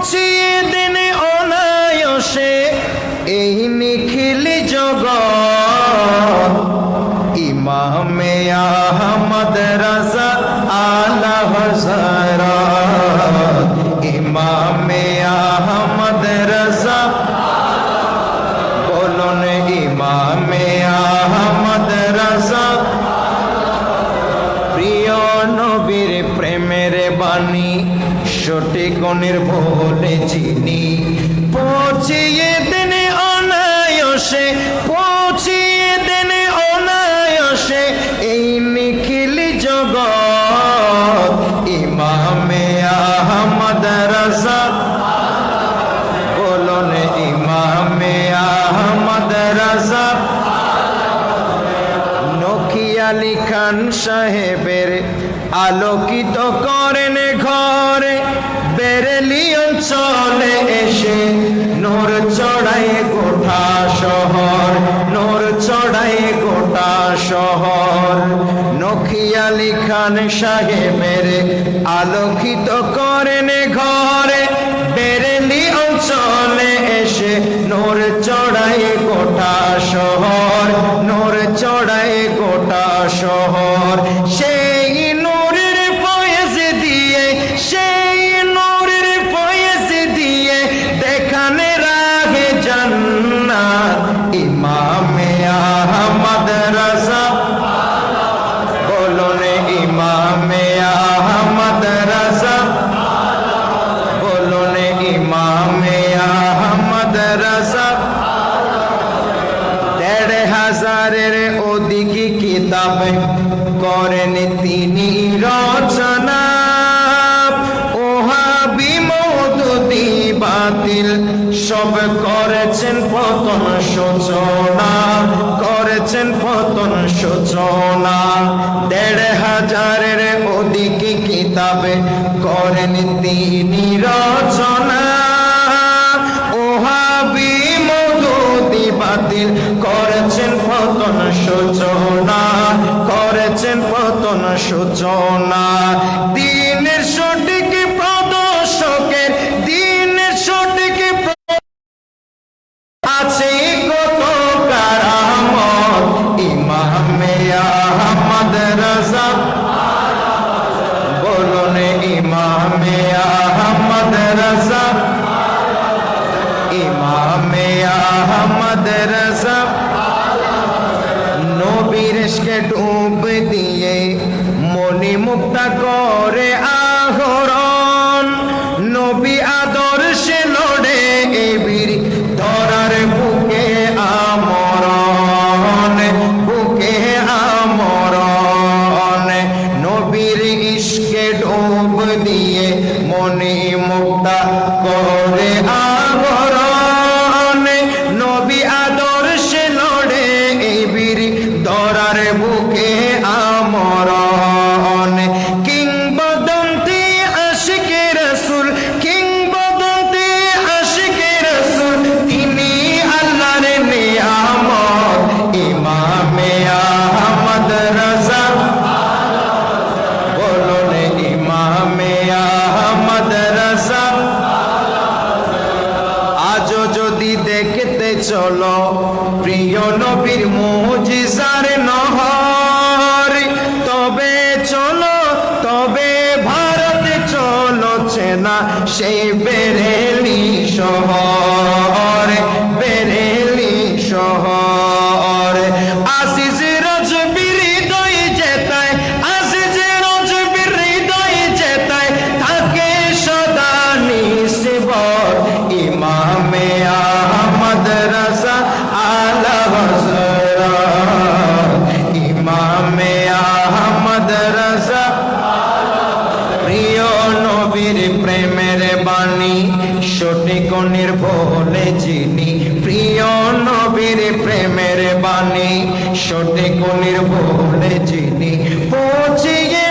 পৌঁছিয়ে দেন অনায়াসে এই নিখিল জগৎ। ইমামে আহমদ রাজা আলা হযরত, ইমামে আহমদ রাজা, বলুন ইমামে আহমদ রাজা। প্রিয় নবীর প্রেমের বাণী সঠিক নির্ভুলে যিনি, পৌঁছিয়ে দেন অনায়াসে, পৌঁছিয়ে দেন অনায়াসে এই নিখিল জগৎ। ইমামে আহমদ রাজা, বলুন ইমামে আহমদ রাজা। নকিয়া আলী খান সাহেবের আলোকিত করেন ঘরে, বেরেলি অঞ্চলে এসে নূর চড়ায় গোটা শহর, নূর চড়ায় গোটা শহর। নকিয়া আলী খান সাহেবের আলোকিত করেন ঘরে, বেরেলি অঞ্চলে এসে নূর চড়ায় গোটা শহর, নূর চড়ায় গোটা শহর। সেই নূরের ফয়েজ দিয়ে, সেই নূরের ফয়েজ দিয়ে দেখানে রাহে জান্নাত। ইমামে আহমদ রাজা, বলুন ইমামে আহমদ রাজা, বলুন ইমামে আহমদ রাজা। ১,৫০০-এর অধিক কিতাব করেন তিনি রচনা। ওহাবি মওদুদি বাতিল সব করেছেন পতন সূচনা, করেছেন পতন সূচনা। ১,৫০০-এর অধিক কিতাব করেন তিনি রচনা। ওহাবি মওদুদি বাতিল করেছেন পতন সূচনা, করেছেন পতন সূচনা। দিনের সঠিক প্রদর্শকের, দিনের সঠিক আছে কত কারামত। ইমামে আহমদ রাজা, বলুন ইমামে আহমদ রাজা, ইমামে আহমদ রাজা। নবীর ইশকে ডুব দিয়ে মনি মুক্তা করে আহরণ, নবী আদর্শে লড়ে এ বীর ধরার বুকে আমরণ, বুকে আমরণ। নবীর ইশকে ডুব দিয়ে মনি মুক্তা করে আহরণ, নবী আদর্শে লড়ে এই বীর ধরার বুকে আমরণ। কিংবদন্তি আশিকে রাসূল, কিংবদন্তি আশিকে রাসূল, তিনি আল্লাহর নিয়ামত। ইমামে আহমদ রাজা, বলুন ইমামে আহমদ রাজা। আজও যদি দেখতে চলো প্রিয় নবীর মুজিজার নহর, তবে চলো, তবে ভারতে চলো চেনা সেই বেরেলি শহর, বেরেলি শহর। আসিস রজবীর হৃদয় জেতায়, আসিস রজবীর হৃদয় জেতায় থাকে সদা নিসবত। ইমামে আহমদ রাজা আলা হযরত, ইমামে আহমদ রাজা। প্রিয় নবীর প্রেমের বাণী সঠিক নির্ভুলে যিনি, প্রিয় নবীর প্রেমের বাণী সঠিক নির্ভুলে যিনি, পৌঁছিয়ে